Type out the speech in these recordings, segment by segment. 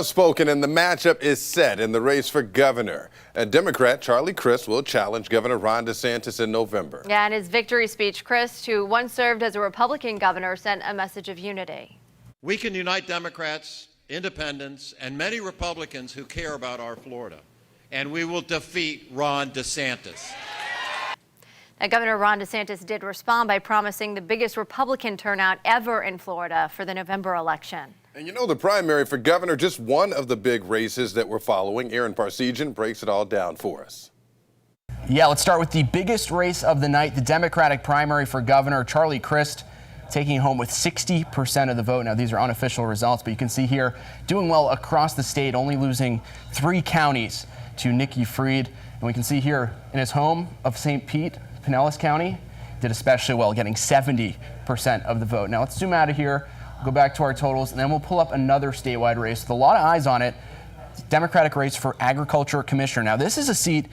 Spoken, and the matchup is set in the race for governor. Democrat Charlie Crist will challenge Governor Ron DeSantis in November. Yeah, in his victory speech, Crist, who once served as a Republican governor, sent a message of unity. We can unite Democrats, independents, and many Republicans who care about our Florida, and we will defeat Ron DeSantis. Now, Governor Ron DeSantis did respond by promising the biggest Republican turnout ever in Florida for the November election. And you know, the primary for governor, just one of the big races that we're following. Aaron Parsegian breaks it all down for us. Yeah, let's start with the biggest race of the night, the Democratic primary for governor. Charlie Crist taking home with 60% of the vote. Now, these are unofficial results, but you can see here doing well across the state, only losing 3 counties to Nikki Fried. And we can see here in his home of St. Pete, Pinellas County, did especially well, getting 70% of the vote. Now, let's zoom out of here. Go back to our totals, and then we'll pull up another statewide race with a lot of eyes on it. Democratic race for agriculture commissioner. Now, this is a seat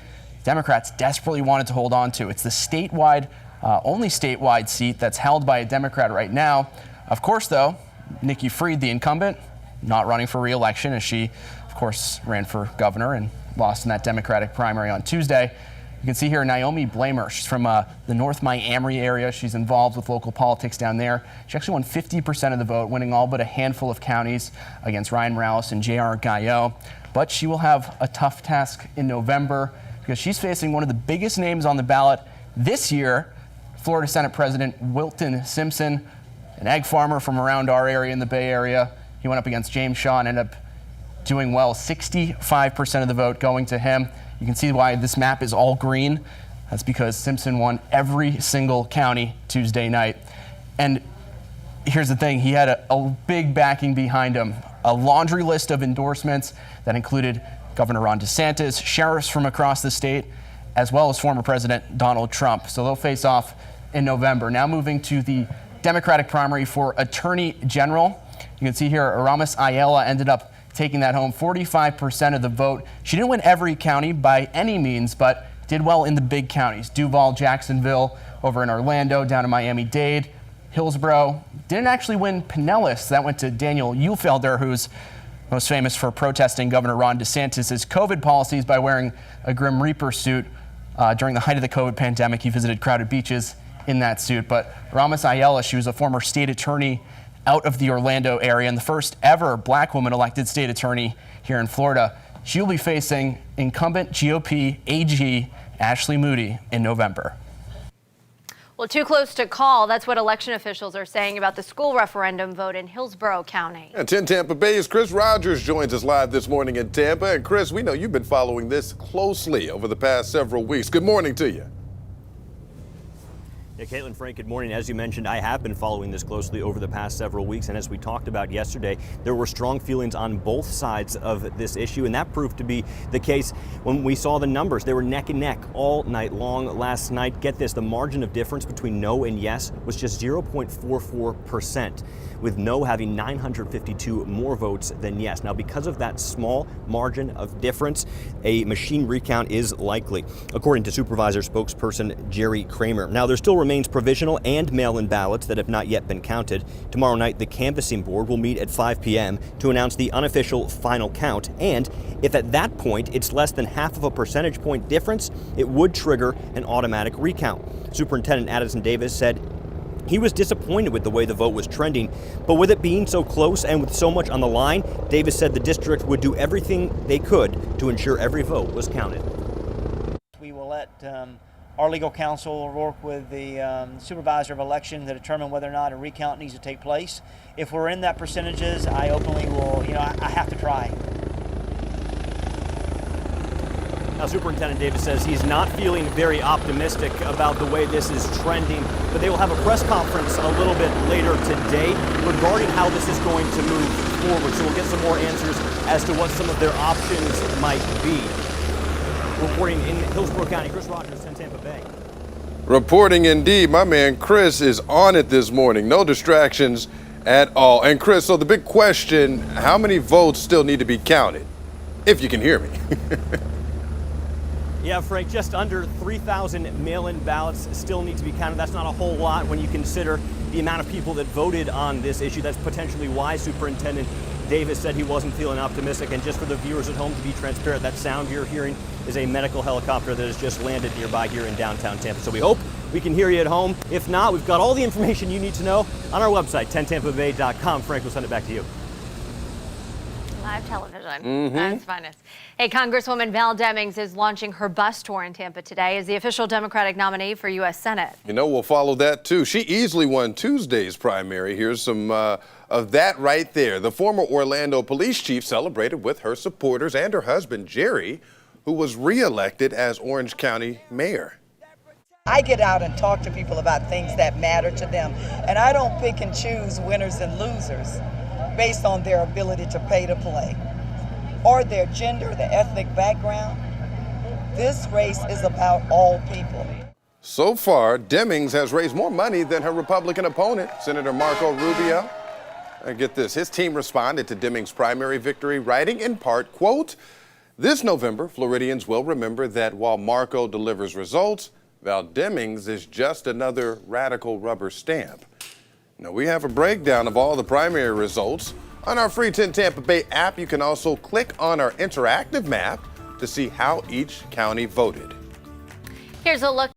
Democrats desperately wanted to hold on to. It's the statewide, only statewide seat that's held by a Democrat right now. Of course, though, Nikki Fried, the incumbent, not running for re-election, as she, of course, ran for governor and lost in that Democratic primary on Tuesday. You can see here Naomi Blamer. She's from the North Miami area. She's involved with local politics down there. She actually won 50% of the vote, winning all but a handful of counties against Ryan Morales and J.R. Gaillot. But she will have a tough task in November because she's facing one of the biggest names on the ballot this year, Florida Senate President Wilton Simpson, an egg farmer from around our area in the Bay Area. He went up against James Shaw and ended up doing well, 65% of the vote going to him. You can see why this map is all green. That's because Simpson won every single county Tuesday night. And here's the thing, he had a big backing behind him, a laundry list of endorsements that included Governor Ron DeSantis, sheriffs from across the state, as well as former President Donald Trump. So they'll face off in November. Now moving to the Democratic primary for Attorney General. You can see here Aramis Ayala ended up taking that home, 45% of the vote. She didn't win every county by any means, but did well in the big counties. Duval, Jacksonville, over in Orlando, down in Miami-Dade, Hillsborough. Didn't actually win Pinellas. That went to Daniel Uhlfelder, who's most famous for protesting Governor Ron DeSantis' COVID policies by wearing a Grim Reaper suit. During the height of the COVID pandemic, he visited crowded beaches in that suit. But Aramis Ayala, she was a former state attorney out of the Orlando area and the first ever black woman elected state attorney here in Florida. She'll be facing incumbent GOP AG Ashley Moody in November. Well, too close to call. That's what election officials are saying about the school referendum vote in Hillsborough County. And 10 Tampa Bay's Chris Rogers joins us live this morning in Tampa. And Chris, we know you've been following this closely over the past several weeks. Good morning to you. Yeah, Caitlin, Frank, good morning. As you mentioned, I have been following this closely over the past several weeks, and as we talked about yesterday, there were strong feelings on both sides of this issue, and that proved to be the case when we saw the numbers. They were neck and neck all night long last night. Get this, the margin of difference between no and yes was just 0.44%, with no having 952 more votes than yes. Now, because of that small margin of difference, a machine recount is likely, according to supervisor spokesperson Jerry Kramer. Now, there still remains provisional and mail-in ballots that have not yet been counted. Tomorrow night, the canvassing board will meet at 5 p.m. to announce the unofficial final count, and if at that point it's less than half of a percentage point difference, it would trigger an automatic recount. Superintendent Addison Davis said he was disappointed with the way the vote was trending, but with it being so close and with so much on the line, Davis said the district would do everything they could to ensure every vote was counted. We will let our legal counsel work with the supervisor of election to determine whether or not a recount needs to take place. If we're in that percentages, I openly will, I have to try. Now, Superintendent Davis says he's not feeling very optimistic about the way this is trending, but they will have a press conference a little bit later today regarding how this is going to move forward. So we'll get some more answers as to what some of their options might be. Reporting in Hillsborough County, Chris Rogers in Tampa Bay. Reporting indeed. My man Chris is on it this morning. No distractions at all. And Chris, so the big question, how many votes still need to be counted? If you can hear me. Yeah, Frank, just under 3,000 mail-in ballots still need to be counted. That's not a whole lot when you consider the amount of people that voted on this issue. That's potentially why Superintendent Davis said he wasn't feeling optimistic. And just for the viewers at home, to be transparent, that sound you're hearing is a medical helicopter that has just landed nearby here in downtown Tampa. So we hope we can hear you at home. If not, we've got all the information you need to know on our website, 10tampabay.com. Frank, we'll send it back to you. Live television. That's finest. Hey, Congresswoman Val Demings is launching her bus tour in Tampa today as the official Democratic nominee for U.S. Senate. You know, we'll follow that too. She easily won Tuesday's primary. Here's some of that right there. The former Orlando police chief celebrated with her supporters and her husband, Jerry, who was reelected as Orange County mayor. I get out and talk to people about things that matter to them, and I don't pick and choose winners and losers based on their ability to pay to play or their gender, their ethnic background. This race is about all people. So far, Demings has raised more money than her Republican opponent, Senator Marco Rubio. And get this, his team responded to Demings' primary victory, writing in part, quote, "This November, Floridians will remember that while Marco delivers results, Val Demings is just another radical rubber stamp." Now, we have a breakdown of all the primary results on our free 10 Tampa Bay app. You can also click on our interactive map to see how each county voted. Here's a look